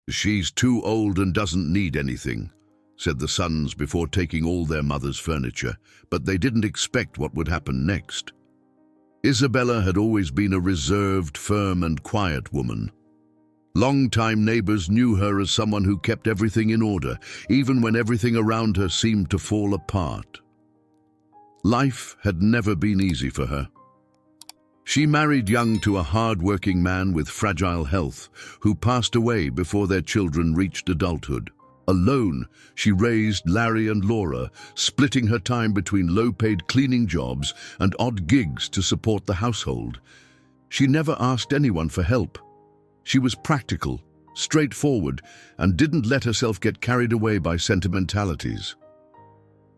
"She's too old and doesn't need anything," said the sons before taking all their mother's furniture, but they didn't expect what would happen next. Isabella had always been a reserved, firm and quiet woman. Long-time neighbors knew her as someone who kept everything in order, even when everything around her seemed to fall apart. Life had never been easy for her. She married young to a hard-working man with fragile health, who passed away before their children reached adulthood. Alone, she raised Larry and Laura, splitting her time between low-paid cleaning jobs and odd gigs to support the household. She never asked anyone for help. She was practical, straightforward, and didn't let herself get carried away by sentimentalities.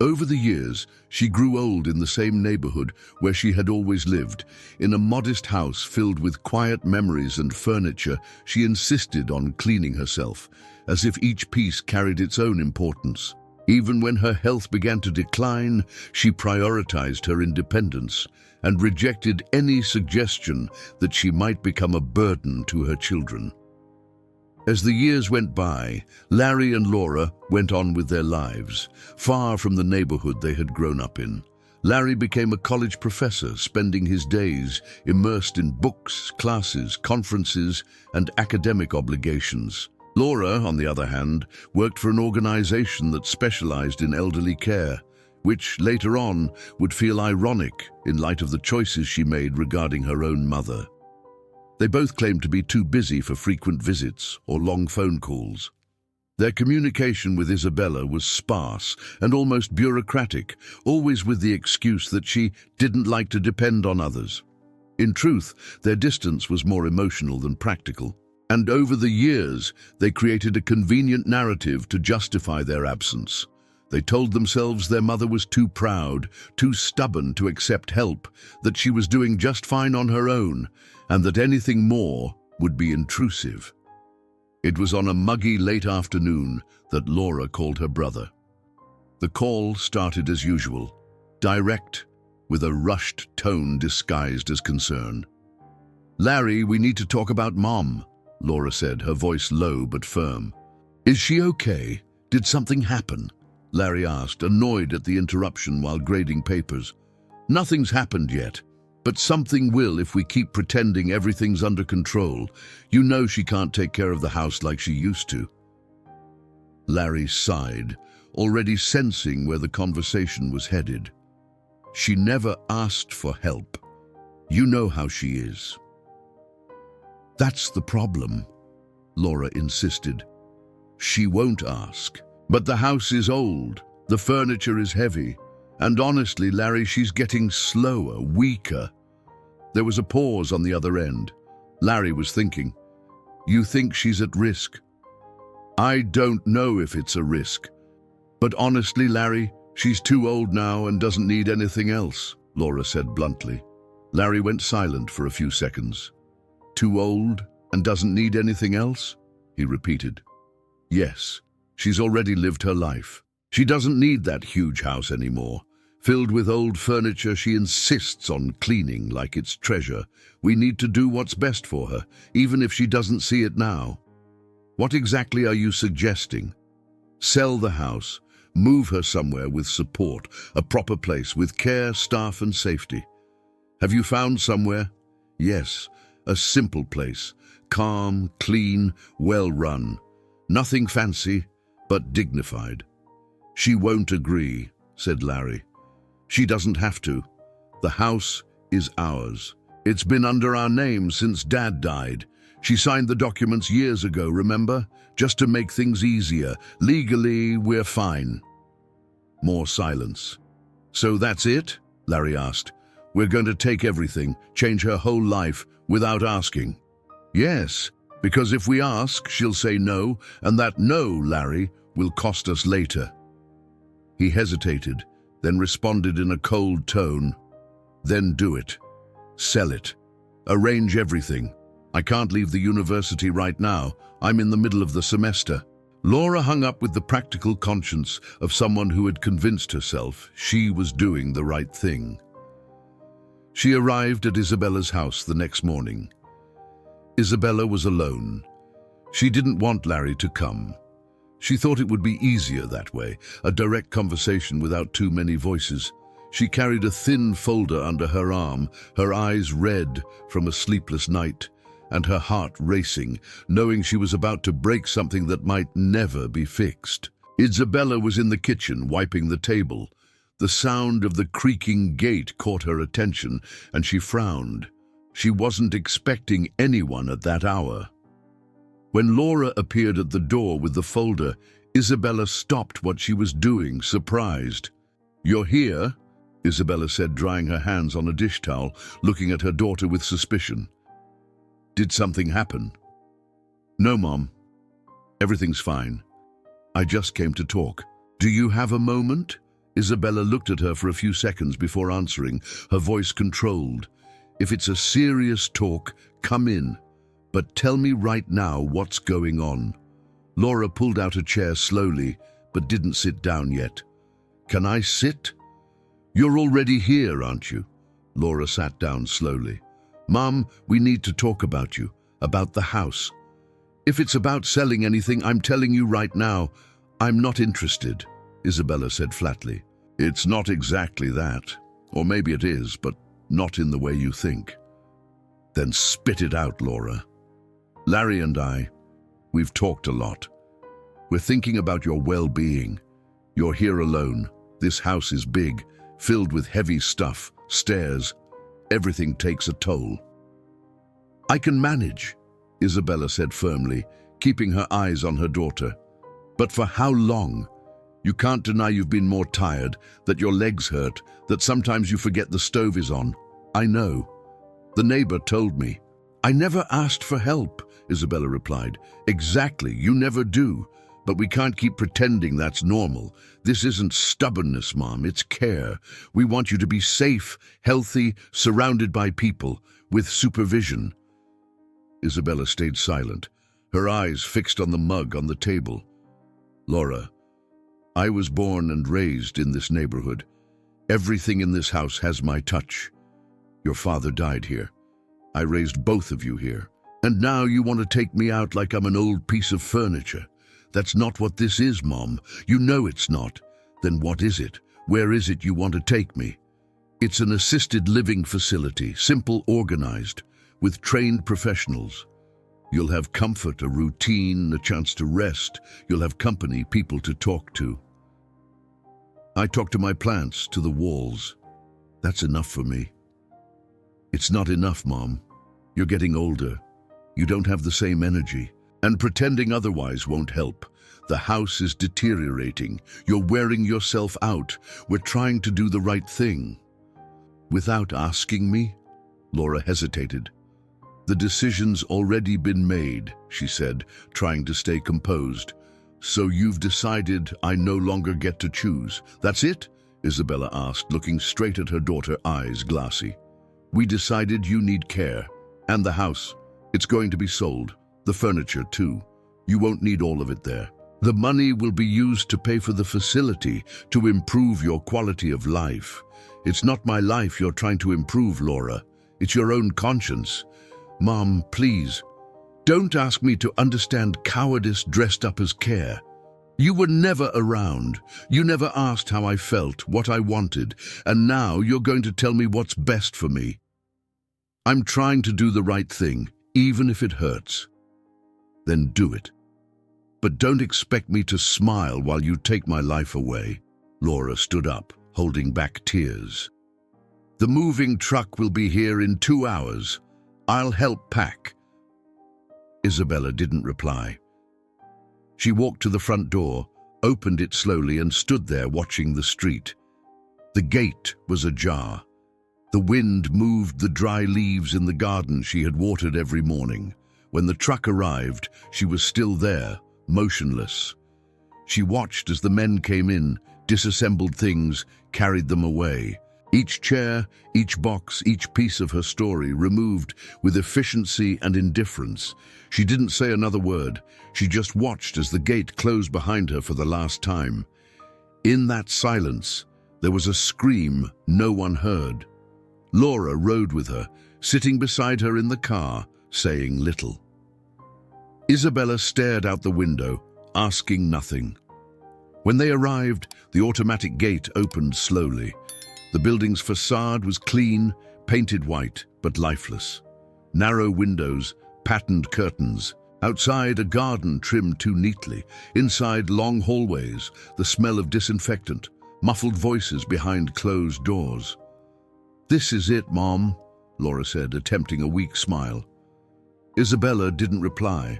Over the years, she grew old in the same neighborhood where she had always lived. In a modest house filled with quiet memories and furniture, she insisted on cleaning herself, as if each piece carried its own importance. Even when her health began to decline, she prioritized her independence and rejected any suggestion that she might become a burden to her children. As the years went by, Larry and Laura went on with their lives, far from the neighborhood they had grown up in. Larry became a college professor, spending his days immersed in books, classes, conferences, and academic obligations. Laura, on the other hand, worked for an organization that specialized in elderly care, which later on would feel ironic in light of the choices she made regarding her own mother. They both claimed to be too busy for frequent visits or long phone calls. Their communication with Isabella was sparse and almost bureaucratic, always with the excuse that she didn't like to depend on others. In truth, their distance was more emotional than practical, and over the years, they created a convenient narrative to justify their absence. They told themselves their mother was too proud, too stubborn to accept help, that she was doing just fine on her own, and that anything more would be intrusive. It was on a muggy late afternoon that Laura called her brother. The call started as usual, direct, with a rushed tone disguised as concern. "Larry, we need to talk about Mom," Laura said, her voice low but firm. "Is she okay? Did something happen?" Larry asked, annoyed at the interruption while grading papers. "Nothing's happened yet, but something will if we keep pretending everything's under control. You know she can't take care of the house like she used to." Larry sighed, already sensing where the conversation was headed. "She never asked for help. You know how she is." "That's the problem," Laura insisted. "She won't ask. But the house is old, the furniture is heavy, and honestly, Larry, she's getting slower, weaker." There was a pause on the other end. Larry was thinking, "You think she's at risk?" "I don't know if it's a risk. But honestly, Larry, she's too old now and doesn't need anything else," Laura said bluntly. Larry went silent for a few seconds. "Too old and doesn't need anything else?" he repeated. "Yes. She's already lived her life. She doesn't need that huge house anymore. Filled with old furniture, she insists on cleaning like it's treasure. We need to do what's best for her, even if she doesn't see it now." "What exactly are you suggesting?" "Sell the house, move her somewhere with support, a proper place with care, staff and safety." "Have you found somewhere?" "Yes, a simple place, calm, clean, well-run. Nothing fancy, but dignified." "She won't agree," said Larry. "She doesn't have to. The house is ours. It's been under our name since Dad died. She signed the documents years ago, remember? Just to make things easier. Legally, we're fine." More silence. "So that's it?" Larry asked. "We're going to take everything, change her whole life, without asking?" "Yes, because if we ask, she'll say no, and that no, Larry, will cost us later." He hesitated, then responded in a cold tone. "Then do it. Sell it. Arrange everything. I can't leave the university right now. I'm in the middle of the semester." Laura hung up with the practical conscience of someone who had convinced herself she was doing the right thing. She arrived at Isabella's house the next morning. Isabella was alone. She didn't want Larry to come. She thought it would be easier that way, a direct conversation without too many voices. She carried a thin folder under her arm, her eyes red from a sleepless night, and her heart racing, knowing she was about to break something that might never be fixed. Isabella was in the kitchen, wiping the table. The sound of the creaking gate caught her attention, and she frowned. She wasn't expecting anyone at that hour. When Laura appeared at the door with the folder, Isabella stopped what she was doing, surprised. "You're here?" Isabella said, drying her hands on a dish towel, looking at her daughter with suspicion. "Did something happen?" "No, Mom. Everything's fine. I just came to talk." "Do you have a moment?" Isabella looked at her for a few seconds before answering, her voice controlled. "If it's a serious talk, come in. But tell me right now what's going on." Laura pulled out a chair slowly, but didn't sit down yet. "Can I sit?" "You're already here, aren't you?" Laura sat down slowly. "Mom, we need to talk about you, about the house. If it's about selling anything, I'm telling you right now, I'm not interested," Isabella said flatly. "It's not exactly that. Or maybe it is, but not in the way you think." "Then spit it out, Laura." "Larry and we've talked a lot. We're thinking about your well-being. You're here alone. This house is big, filled with heavy stuff, stairs. Everything takes a toll." "I can manage," Isabella said firmly, keeping her eyes on her daughter. "But for how long? You can't deny you've been more tired, that your legs hurt, that sometimes you forget the stove is on. I know. The neighbor told me." "I never asked for help," Isabella replied. "Exactly, you never do. But we can't keep pretending that's normal. This isn't stubbornness, Mom, it's care. We want you to be safe, healthy, surrounded by people, with supervision." Isabella stayed silent, her eyes fixed on the mug on the table. "Laura, I was born and raised in this neighborhood. Everything in this house has my touch. Your father died here. I raised both of you here. And now you want to take me out like I'm an old piece of furniture. That's not what this is, Mom. You know it's not. Then what is it? Where is it you want to take me?" "It's an assisted living facility, simple, organized, with trained professionals. You'll have comfort, a routine, a chance to rest. You'll have company, people to talk to." "I talk to my plants, to the walls. That's enough for me." "It's not enough, Mom. You're getting older. You don't have the same energy. And pretending otherwise won't help. The house is deteriorating. You're wearing yourself out. We're trying to do the right thing." "Without asking me?" Laura hesitated. "The decision's already been made," she said, trying to stay composed. "So you've decided I no longer get to choose. That's it?" Isabella asked, looking straight at her daughter, eyes glassy. "We decided you need care. And the house. It's going to be sold. The furniture, too. You won't need all of it there. The money will be used to pay for the facility, to improve your quality of life. It's not my life you're trying to improve, Laura. It's your own conscience. Mom, please, don't ask me to understand cowardice dressed up as care. You were never around. You never asked how I felt, what I wanted, and now you're going to tell me what's best for me. I'm trying to do the right thing, even if it hurts. Then do it. But don't expect me to smile while you take my life away." Laura stood up, holding back tears. "The moving truck will be here in 2 hours. I'll help pack." Isabella didn't reply. She walked to the front door, opened it slowly, and stood there watching the street. The gate was ajar. The wind moved the dry leaves in the garden she had watered every morning. When the truck arrived, she was still there, motionless. She watched as the men came in, disassembled things, carried them away. Each chair, each box, each piece of her story removed with efficiency and indifference. She didn't say another word. She just watched as the gate closed behind her for the last time. In that silence, there was a scream no one heard. Laura rode with her, sitting beside her in the car, saying little. Isabella stared out the window, asking nothing. When they arrived, the automatic gate opened slowly. The building's facade was clean, painted white, but lifeless. Narrow windows, patterned curtains. Outside, a garden trimmed too neatly. Inside, long hallways, the smell of disinfectant, muffled voices behind closed doors. "This is it, Mom," Laura said, attempting a weak smile. Isabella didn't reply.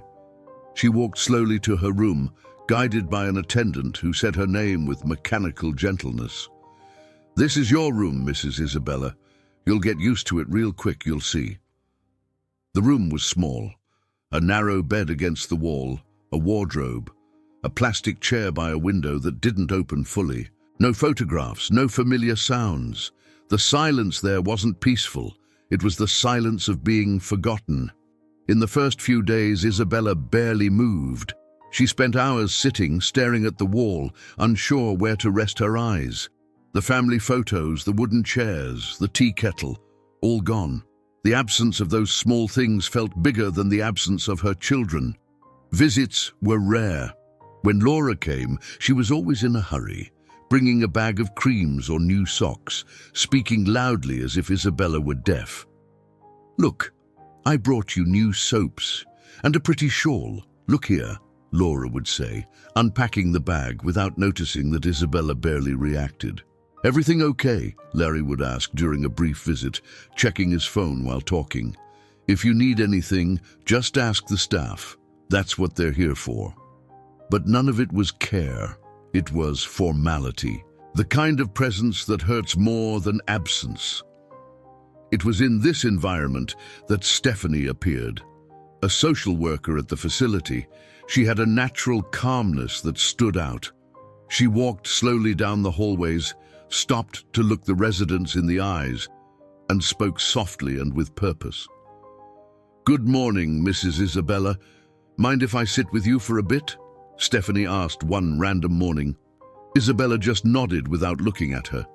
She walked slowly to her room, guided by an attendant who said her name with mechanical gentleness. "This is your room, Mrs. Isabella. You'll get used to it real quick, you'll see." The room was small. A narrow bed against the wall, a wardrobe, a plastic chair by a window that didn't open fully. No photographs, no familiar sounds. The silence there wasn't peaceful. It was the silence of being forgotten. In the first few days, Isabella barely moved. She spent hours sitting, staring at the wall, unsure where to rest her eyes. The family photos, the wooden chairs, the tea kettle, all gone. The absence of those small things felt bigger than the absence of her children. Visits were rare. When Laura came, she was always in a hurry, bringing a bag of creams or new socks, speaking loudly as if Isabella were deaf. "Look, I brought you new soaps and a pretty shawl. Look here," Laura would say, unpacking the bag without noticing that Isabella barely reacted. "Everything okay?" Larry would ask during a brief visit, checking his phone while talking. "If you need anything, just ask the staff. That's what they're here for." But none of it was care. It was formality, the kind of presence that hurts more than absence. It was in this environment that Stephanie appeared. A social worker at the facility, she had a natural calmness that stood out. She walked slowly down the hallways, stopped to look the residents in the eyes, and spoke softly and with purpose. "Good morning, Mrs. Isabella. Mind if I sit with you for a bit?" Stephanie asked one random morning. Isabella just nodded without looking at her.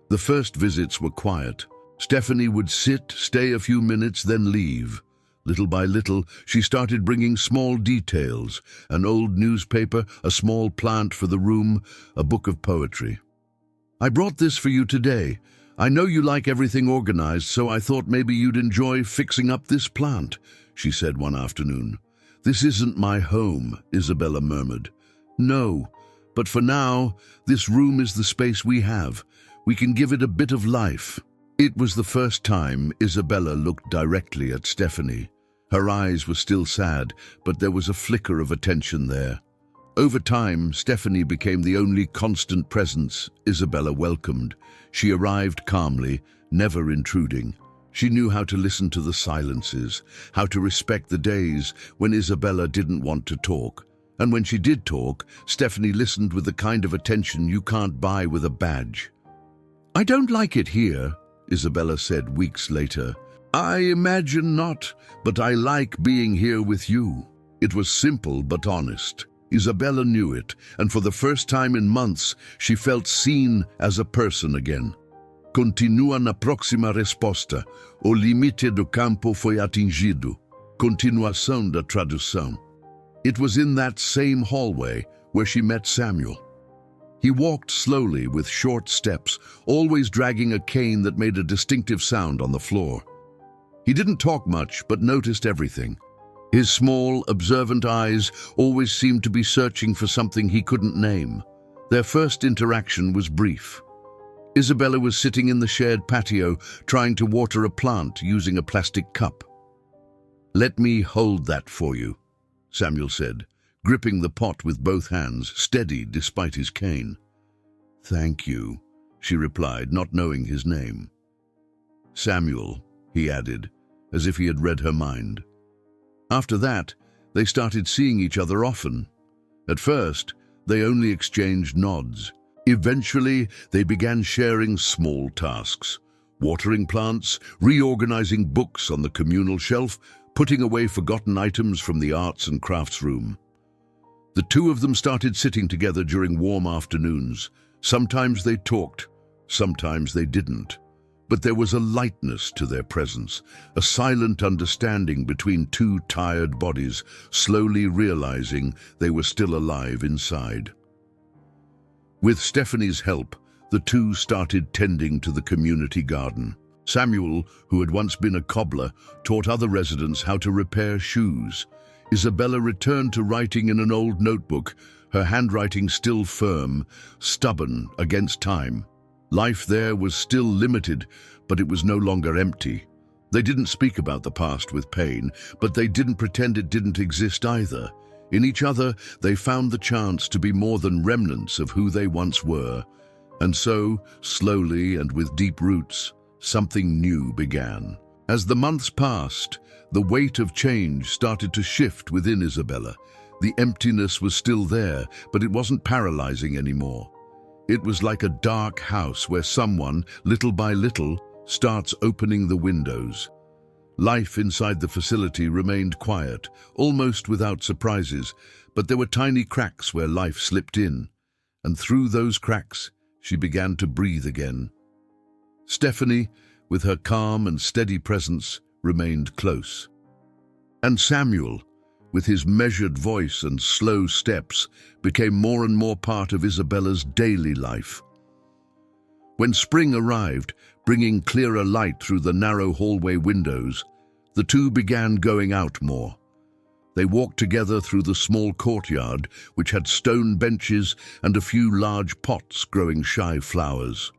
The first visits were quiet. Stephanie would sit, stay a few minutes, then leave. Little by little, she started bringing small details: an old newspaper, a small plant for the room, a book of poetry. "I brought this for you today. I know you like everything organized, so I thought maybe you'd enjoy fixing up this plant," she said one afternoon. "This isn't my home," Isabella murmured. "No, but for now, this room is the space we have. We can give it a bit of life." It was the first time Isabella looked directly at Stephanie. Her eyes were still sad, but there was a flicker of attention there. Over time, Stephanie became the only constant presence Isabella welcomed. She arrived calmly, never intruding. She knew how to listen to the silences, how to respect the days when Isabella didn't want to talk. And when she did talk, Stephanie listened with the kind of attention you can't buy with a badge. "I don't like it here," Isabella said weeks later. "I imagine not, but I like being here with you." It was simple but honest. Isabella knew it, and for the first time in months, she felt seen as a person again. "Continua na próxima resposta. O limite do campo foi atingido." Continuação da tradução. It was in that same hallway where she met Samuel. He walked slowly with short steps, always dragging a cane that made a distinctive sound on the floor. He didn't talk much, but noticed everything. His small, observant eyes always seemed to be searching for something he couldn't name. Their first interaction was brief. Isabella was sitting in the shared patio, trying to water a plant using a plastic cup. "Let me hold that for you," Samuel said, gripping the pot with both hands, steady despite his cane. "Thank you," she replied, not knowing his name. "Samuel," he added, as if he had read her mind. After that, they started seeing each other often. At first, they only exchanged nods. Eventually, they began sharing small tasks: watering plants, reorganizing books on the communal shelf, putting away forgotten items from the arts and crafts room. The two of them started sitting together during warm afternoons. Sometimes they talked, sometimes they didn't. But there was a lightness to their presence, a silent understanding between two tired bodies, slowly realizing they were still alive inside. With Stephanie's help, the two started tending to the community garden. Samuel, who had once been a cobbler, taught other residents how to repair shoes. Isabella returned to writing in an old notebook, her handwriting still firm, stubborn against time. Life there was still limited, but it was no longer empty. They didn't speak about the past with pain, but they didn't pretend it didn't exist either. In each other, they found the chance to be more than remnants of who they once were. And so, slowly and with deep roots, something new began. As the months passed, the weight of change started to shift within Isabella. The emptiness was still there, but it wasn't paralyzing anymore. It was like a dark house where someone, little by little, starts opening the windows. Life inside the facility remained quiet, almost without surprises, but there were tiny cracks where life slipped in, and through those cracks, she began to breathe again. Stephanie, with her calm and steady presence, remained close. And Samuel, with his measured voice and slow steps, became more and more part of Isabella's daily life. When spring arrived, bringing clearer light through the narrow hallway windows, the two began going out more. They walked together through the small courtyard, which had stone benches and a few large pots growing shy flowers.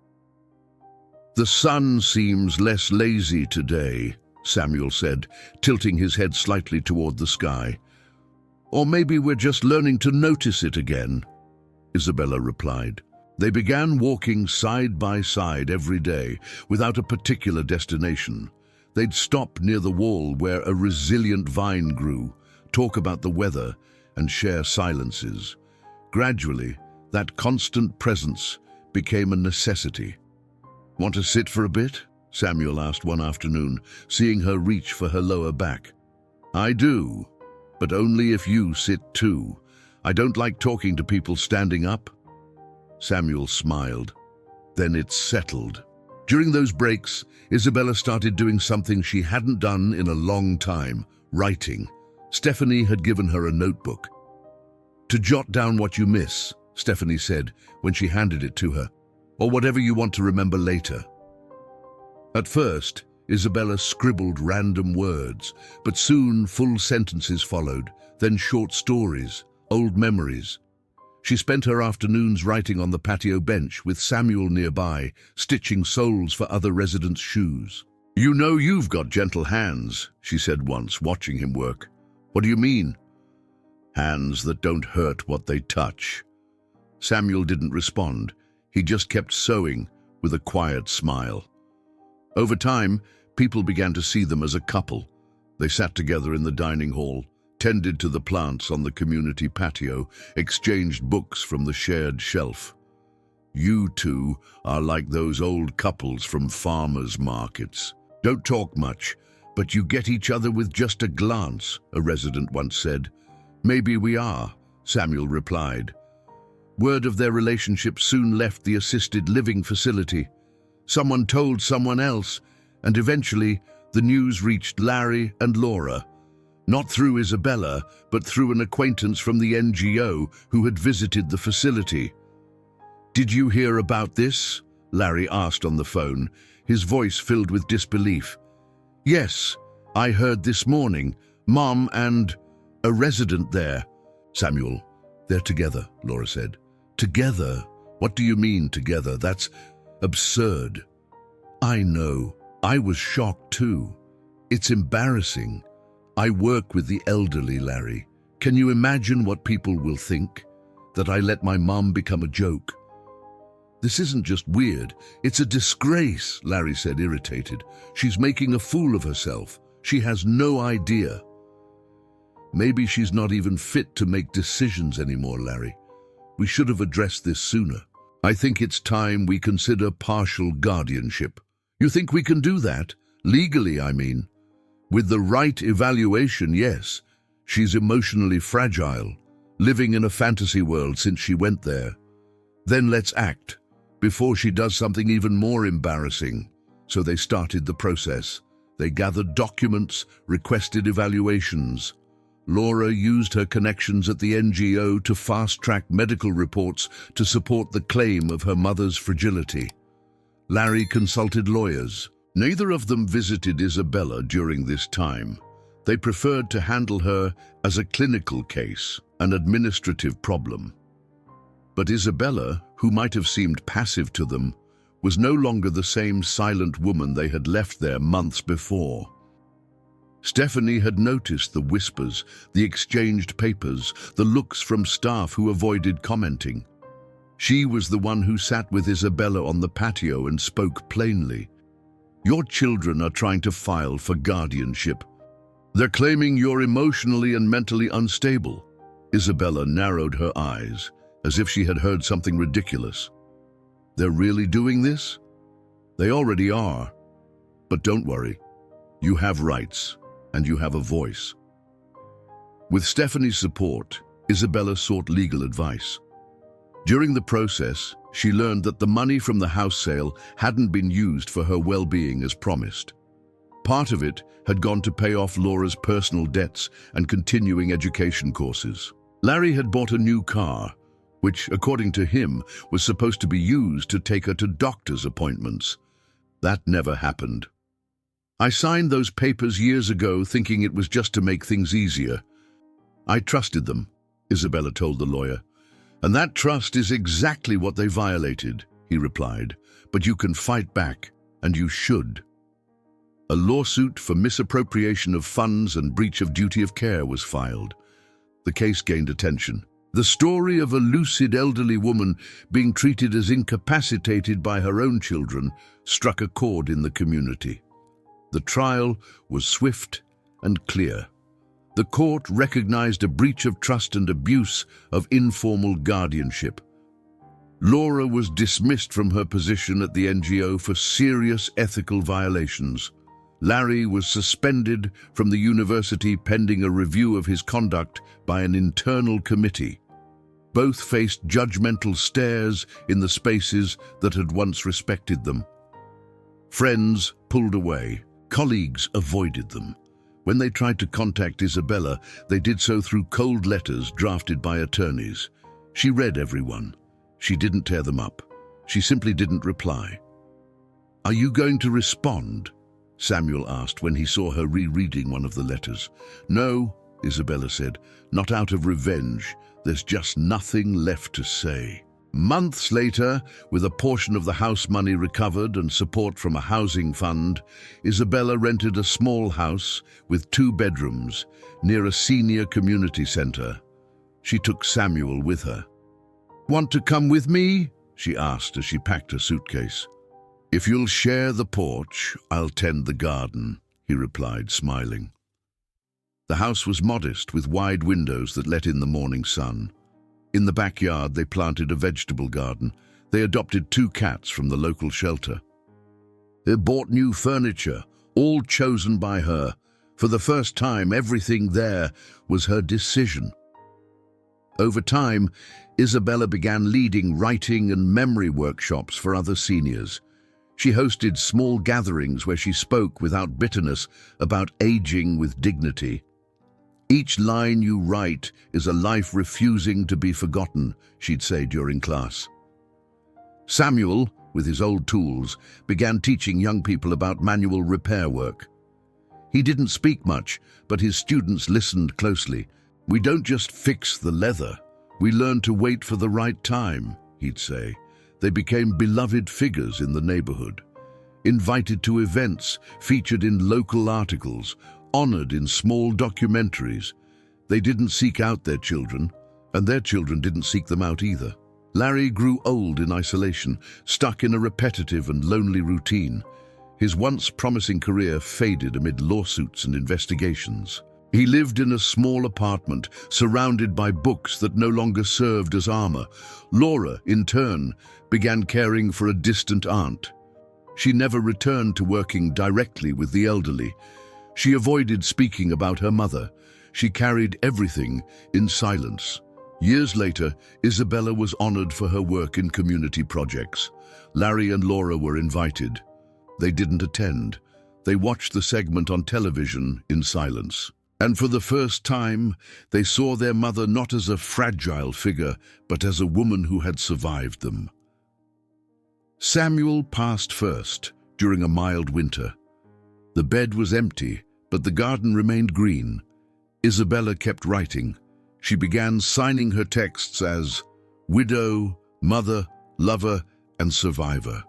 "The sun seems less lazy today," Samuel said, tilting his head slightly toward the sky. "Or maybe we're just learning to notice it again," Isabella replied. They began walking side by side every day, without a particular destination. They'd stop near the wall where a resilient vine grew, talk about the weather, and share silences. Gradually, that constant presence became a necessity. "Want to sit for a bit?" Samuel asked one afternoon, seeing her reach for her lower back. "I do, but only if you sit too. I don't like talking to people standing up." Samuel smiled. Then it settled. During those breaks, Isabella started doing something she hadn't done in a long time, writing. Stephanie had given her a notebook. "To jot down what you miss," Stephanie said when she handed it to her, "or whatever you want to remember later." At first, Isabella scribbled random words, but soon full sentences followed, then short stories, old memories. She spent her afternoons writing on the patio bench with Samuel nearby, stitching soles for other residents' shoes. "You know you've got gentle hands," she said once, watching him work. "What do you mean?" "Hands that don't hurt what they touch." Samuel didn't respond. He just kept sewing with a quiet smile. Over time, people began to see them as a couple. They sat together in the dining hall, tended to the plants on the community patio, exchanged books from the shared shelf. "You two are like those old couples from farmers' markets. Don't talk much, but you get each other with just a glance," a resident once said. "Maybe we are," Samuel replied. Word of their relationship soon left the assisted living facility. Someone told someone else, and eventually the news reached Larry and Laura. Not through Isabella, but through an acquaintance from the NGO who had visited the facility. "Did you hear about this?" Larry asked on the phone, his voice filled with disbelief. "Yes, I heard this morning. Mom and a resident there." "Samuel, they're together," Laura said. "Together? What do you mean together? That's absurd." "I know. I was shocked too. It's embarrassing. I work with the elderly, Larry. Can you imagine what people will think? That I let my mom become a joke?" "This isn't just weird, it's a disgrace," Larry said, irritated. "She's making a fool of herself. She has no idea." "Maybe she's not even fit to make decisions anymore, Larry. We should have addressed this sooner. I think it's time we consider partial guardianship." "You think we can do that? Legally, I mean." "With the right evaluation, yes. She's emotionally fragile, living in a fantasy world since she went there. Then let's act, before she does something even more embarrassing." So they started the process. They gathered documents, requested evaluations. Laura used her connections at the NGO to fast-track medical reports to support the claim of her mother's fragility. Larry consulted lawyers. Neither of them visited Isabella during this time. They preferred to handle her as a clinical case, an administrative problem. But Isabella, who might have seemed passive to them, was no longer the same silent woman they had left there months before. Stephanie had noticed the whispers, the exchanged papers, the looks from staff who avoided commenting. She was the one who sat with Isabella on the patio and spoke plainly. "Your children are trying to file for guardianship. They're claiming you're emotionally and mentally unstable." Isabella narrowed her eyes, as if she had heard something ridiculous. "They're really doing this?" "They already are. But don't worry. You have rights, and you have a voice." With Stephanie's support, Isabella sought legal advice. During the process, she learned that the money from the house sale hadn't been used for her well-being as promised. Part of it had gone to pay off Laura's personal debts and continuing education courses. Larry had bought a new car, which, according to him, was supposed to be used to take her to doctor's appointments. That never happened. "I signed those papers years ago thinking it was just to make things easier. I trusted them," Isabella told the lawyer. "And that trust is exactly what they violated," he replied. "But you can fight back, and you should." A lawsuit for misappropriation of funds and breach of duty of care was filed. The case gained attention. The story of a lucid elderly woman being treated as incapacitated by her own children struck a chord in the community. The trial was swift and clear. The court recognized a breach of trust and abuse of informal guardianship. Laura was dismissed from her position at the NGO for serious ethical violations. Larry was suspended from the university pending a review of his conduct by an internal committee. Both faced judgmental stares in the spaces that had once respected them. Friends pulled away. Colleagues avoided them. When they tried to contact Isabella, they did so through cold letters drafted by attorneys. She read everyone. She didn't tear them up. She simply didn't reply. "Are you going to respond?" Samuel asked when he saw her rereading one of the letters. "No," Isabella said, "not out of revenge. There's just nothing left to say." Months later, with a portion of the house money recovered and support from a housing fund, Isabella rented a small house with 2 bedrooms near a senior community center. She took Samuel with her. "Want to come with me?" she asked as she packed her suitcase. "If you'll share the porch, I'll tend the garden," he replied, smiling. The house was modest, with wide windows that let in the morning sun. In the backyard, they planted a vegetable garden. They adopted 2 cats from the local shelter. They bought new furniture, all chosen by her. For the first time, everything there was her decision. Over time, Isabella began leading writing and memory workshops for other seniors. She hosted small gatherings where she spoke without bitterness about aging with dignity. "Each line you write is a life refusing to be forgotten," she'd say during class. Samuel, with his old tools, began teaching young people about manual repair work. He didn't speak much, but his students listened closely. "We don't just fix the leather, we learn to wait for the right time," he'd say. They became beloved figures in the neighborhood, invited to events, featured in local articles, honored in small documentaries. They didn't seek out their children, and their children didn't seek them out either. Larry grew old in isolation, stuck in a repetitive and lonely routine. His once promising career faded amid lawsuits and investigations. He lived in a small apartment, surrounded by books that no longer served as armor. Laura, in turn, began caring for a distant aunt. She never returned to working directly with the elderly. She avoided speaking about her mother. She carried everything in silence. Years later, Isabella was honored for her work in community projects. Larry and Laura were invited. They didn't attend. They watched the segment on television in silence. And for the first time, they saw their mother not as a fragile figure, but as a woman who had survived them. Samuel passed first, during a mild winter. The bed was empty, but the garden remained green. Isabella kept writing. She began signing her texts as widow, mother, lover, and survivor.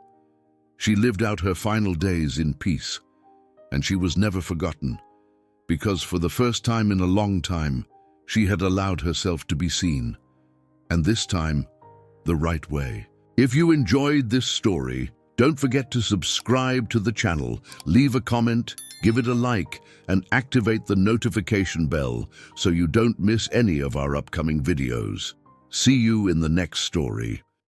She lived out her final days in peace, and she was never forgotten, because for the first time in a long time, she had allowed herself to be seen, and this time, the right way. If you enjoyed this story, don't forget to subscribe to the channel, leave a comment, give it a like, and activate the notification bell so you don't miss any of our upcoming videos. See you in the next story.